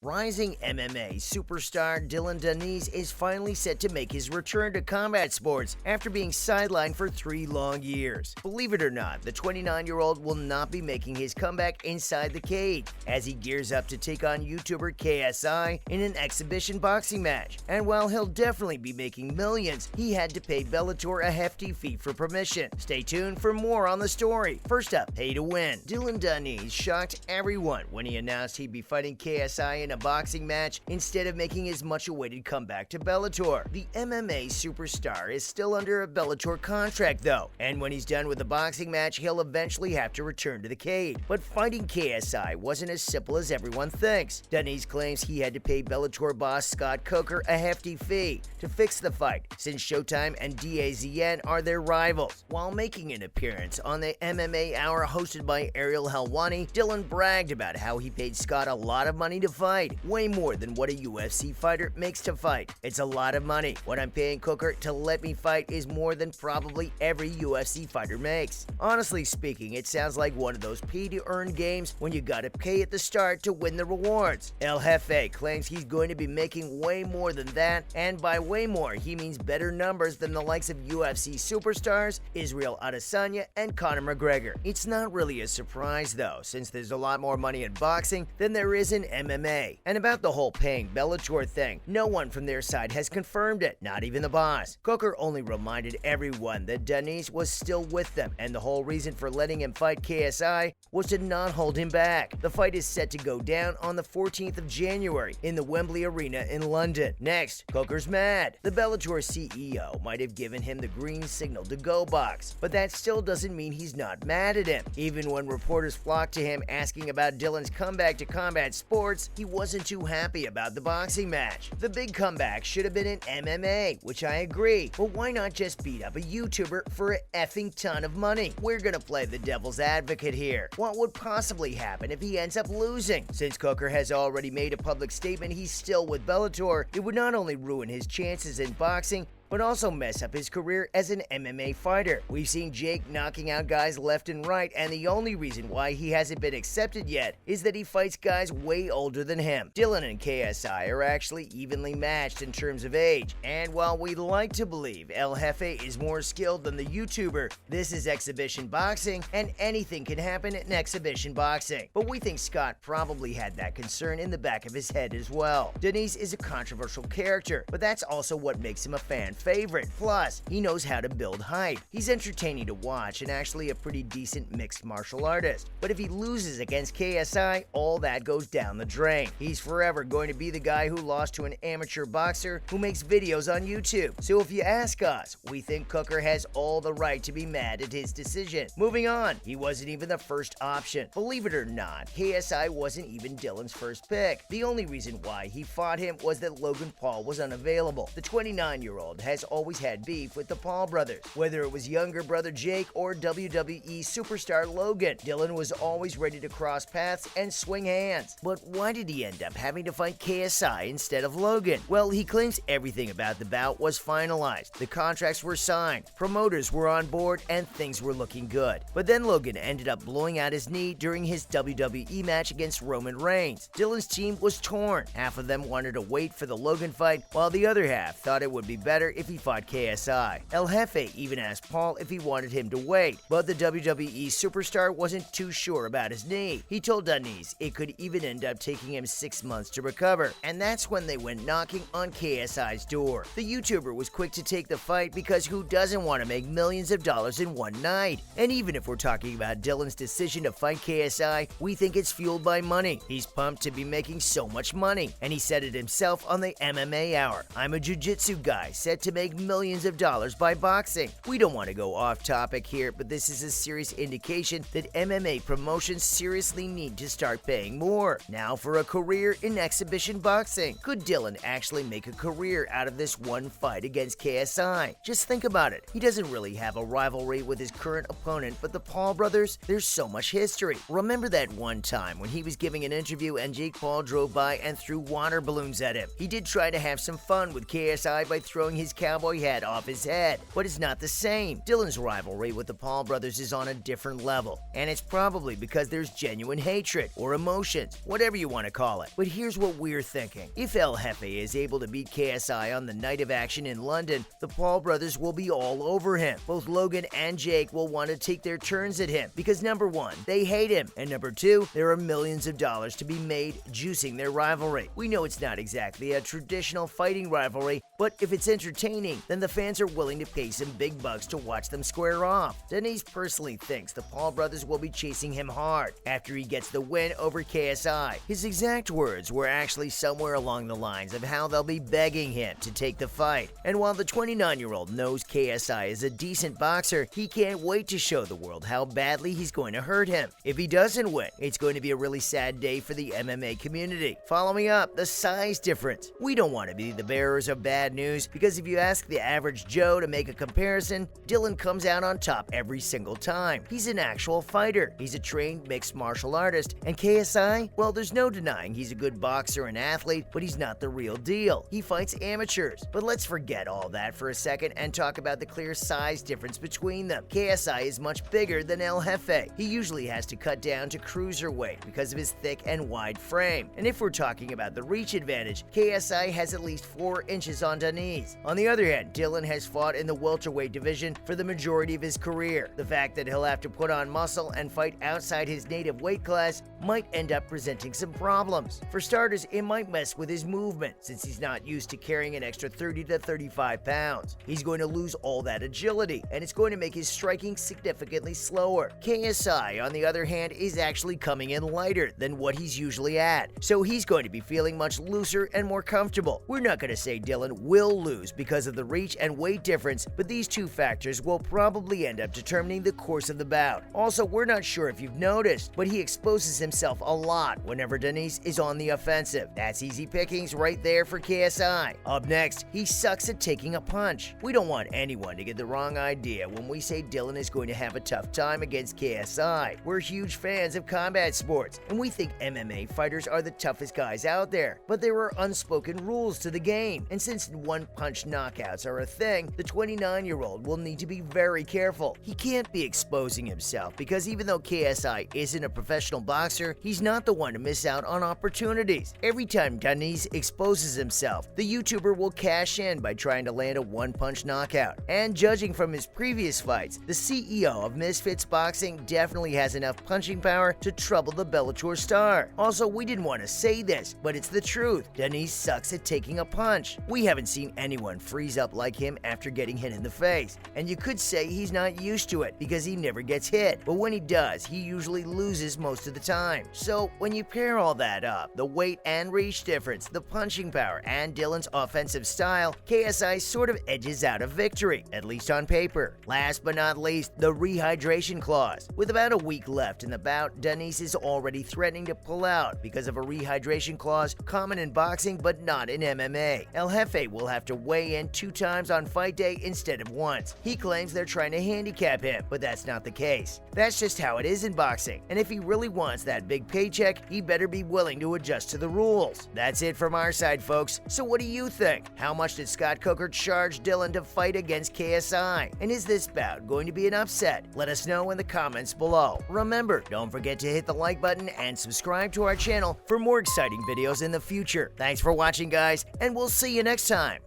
Rising MMA superstar Dillion Danis is finally set to make his return to combat sports after being sidelined for 3 long years. Believe it or not, the 29-year-old will not be making his comeback inside the cage as he gears up to take on YouTuber KSI in an exhibition boxing match. And while he'll definitely be making millions, he had to pay Bellator a hefty fee for permission. Stay tuned for more on the story. First up, pay to win. Dillion Danis shocked everyone when he announced he'd be fighting KSI in a boxing match instead of making his much-awaited comeback to Bellator. The MMA superstar is still under a Bellator contract though, and when he's done with the boxing match, he'll eventually have to return to the cage. But fighting KSI wasn't as simple as everyone thinks. Danis claims he had to pay Bellator boss Scott Coker a hefty fee to fix the fight, since Showtime and DAZN are their rivals. While making an appearance on the MMA Hour hosted by Ariel Helwani, Dillion bragged about how he paid Scott a lot of money to fight, way more than what a UFC fighter makes to fight. It's a lot of money. What I'm paying Coker to let me fight is more than probably every UFC fighter makes. Honestly speaking, it sounds like one of those pay-to-earn games when you gotta pay at the start to win the rewards. El Jefe claims he's going to be making way more than that, and by way more, he means better numbers than the likes of UFC superstars Israel Adesanya and Conor McGregor. It's not really a surprise though, since there's a lot more money in boxing than there is in MMA. And about the whole paying Bellator thing, no one from their side has confirmed it, not even the boss. Coker only reminded everyone that Danis was still with them, and the whole reason for letting him fight KSI was to not hold him back. The fight is set to go down on the 14th of January in the Wembley Arena in London. Next, Coker's mad. The Bellator CEO might have given him the green signal to go box, but that still doesn't mean he's not mad at him. Even when reporters flocked to him asking about Dillion's comeback to combat sports, he wasn't too happy about the boxing match. The big comeback should have been in MMA, which I agree, but why not just beat up a YouTuber for a effing ton of money? We're gonna play the devil's advocate here. What would possibly happen if he ends up losing? Since Coker has already made a public statement he's still with Bellator, it would not only ruin his chances in boxing, but also mess up his career as an MMA fighter. We've seen Jake knocking out guys left and right, and the only reason why he hasn't been accepted yet is that he fights guys way older than him. Dillion and KSI are actually evenly matched in terms of age, and while we'd like to believe El Jefe is more skilled than the YouTuber, this is exhibition boxing, and anything can happen in exhibition boxing. But we think Scott probably had that concern in the back of his head as well. Danis is a controversial character, but that's also what makes him a fan favorite. Plus, he knows how to build hype. He's entertaining to watch and actually a pretty decent mixed martial artist. But if he loses against KSI, all that goes down the drain. He's forever going to be the guy who lost to an amateur boxer who makes videos on YouTube. So if you ask us, we think Coker has all the right to be mad at his decision. Moving on, he wasn't even the first option. Believe it or not, KSI wasn't even Dillion's first pick. The only reason why he fought him was that Logan Paul was unavailable. The 29-year-old has always had beef with the Paul brothers. Whether it was younger brother Jake or WWE superstar Logan, Dillion was always ready to cross paths and swing hands. But why did he end up having to fight KSI instead of Logan? Well, he claims everything about the bout was finalized. The contracts were signed, promoters were on board, and things were looking good. But then Logan ended up blowing out his knee during his WWE match against Roman Reigns. Dillion's team was torn. Half of them wanted to wait for the Logan fight, while the other half thought it would be better if he fought KSI. El Jefe even asked Paul if he wanted him to wait, but the WWE superstar wasn't too sure about his knee. He told Danis it could even end up taking him 6 months to recover, and that's when they went knocking on KSI's door. The YouTuber was quick to take the fight because who doesn't want to make millions of dollars in one night? And even if we're talking about Dillion's decision to fight KSI, we think it's fueled by money. He's pumped to be making so much money, and he said it himself on the MMA Hour. "I'm a jiu-jitsu guy set to make millions of dollars by boxing." We don't want to go off topic here, but this is a serious indication that MMA promotions seriously need to start paying more. Now for a career in exhibition boxing. Could Dillion actually make a career out of this one fight against KSI? Just think about it. He doesn't really have a rivalry with his current opponent, but the Paul brothers, there's so much history. Remember that one time when he was giving an interview and Jake Paul drove by and threw water balloons at him? He did try to have some fun with KSI by throwing his cowboy hat off his head. But it's not the same. Dillon's rivalry with the Paul brothers is on a different level, and it's probably because there's genuine hatred or emotions, whatever you want to call it. But here's what we're thinking. If El Jefe is able to beat KSI on the night of action in London, the Paul brothers will be all over him. Both Logan and Jake will want to take their turns at him because number one, they hate him, and number two, there are millions of dollars to be made juicing their rivalry. We know it's not exactly a traditional fighting rivalry, but if it's entertaining, then the fans are willing to pay some big bucks to watch them square off. Danis personally thinks the Paul brothers will be chasing him hard after he gets the win over KSI. His exact words were actually somewhere along the lines of how they'll be begging him to take the fight. And while the 29-year-old knows KSI is a decent boxer, he can't wait to show the world how badly he's going to hurt him. If he doesn't win, it's going to be a really sad day for the MMA community. Follow me up, the size difference. We don't want to be the bearers of bad news because if you ask the average Joe to make a comparison, Dillion comes out on top every single time. He's an actual fighter. He's a trained mixed martial artist. And KSI? Well, there's no denying he's a good boxer and athlete, but he's not the real deal. He fights amateurs. But let's forget all that for a second and talk about the clear size difference between them. KSI is much bigger than El Jefe. He usually has to cut down to cruiserweight because of his thick and wide frame. And if we're talking about the reach advantage, KSI has at least 4 inches on Danis. On the other hand, Dillion has fought in the welterweight division for the majority of his career. The fact that he'll have to put on muscle and fight outside his native weight class might end up presenting some problems. For starters, it might mess with his movement since he's not used to carrying an extra 30 to 35 pounds. He's going to lose all that agility, and it's going to make his striking significantly slower. KSI, on the other hand, is actually coming in lighter than what he's usually at, so he's going to be feeling much looser and more comfortable. We're not going to say Dillion will lose because of the reach and weight difference, but these two factors will probably end up determining the course of the bout. Also, we're not sure if you've noticed, but he exposes himself a lot whenever Danis is on the offensive. That's easy pickings right there for KSI. Up next, he sucks at taking a punch. We don't want anyone to get the wrong idea when we say Dillion is going to have a tough time against KSI. We're huge fans of combat sports, and we think MMA fighters are the toughest guys out there. But there are unspoken rules to the game, and since one-punch knockouts are a thing, the 29-year-old will need to be very careful. He can't be exposing himself because even though KSI isn't a professional boxer, he's not the one to miss out on opportunities. Every time Danis exposes himself, the YouTuber will cash in by trying to land a one-punch knockout. And judging from his previous fights, the CEO of Misfits Boxing definitely has enough punching power to trouble the Bellator star. Also, we didn't want to say this, but it's the truth. Danis sucks at taking a punch. We haven't seen anyone freeze up like him after getting hit in the face, and you could say he's not used to it because he never gets hit, but when he does, he usually loses most of the time. So when you pair all that up, the weight and reach difference, the punching power, and Dillion's offensive style, KSI sort of edges out a victory, at least on paper. Last but not least, the rehydration clause. With about a week left in the bout, Danis is already threatening to pull out because of a rehydration clause common in boxing but not in MMA. El Jefe will have to weigh in 2 times on fight day instead of once. He claims they're trying to handicap him, but that's not the case. That's just how it is in boxing, and if he really wants that big paycheck, he better be willing to adjust to the rules. That's it from our side, folks. So what do you think? How much did Scott Coker charge Dillion to fight against KSI? And is this bout going to be an upset? Let us know in the comments below. Remember, don't forget to hit the like button and subscribe to our channel for more exciting videos in the future. Thanks for watching, guys, and we'll see you next time.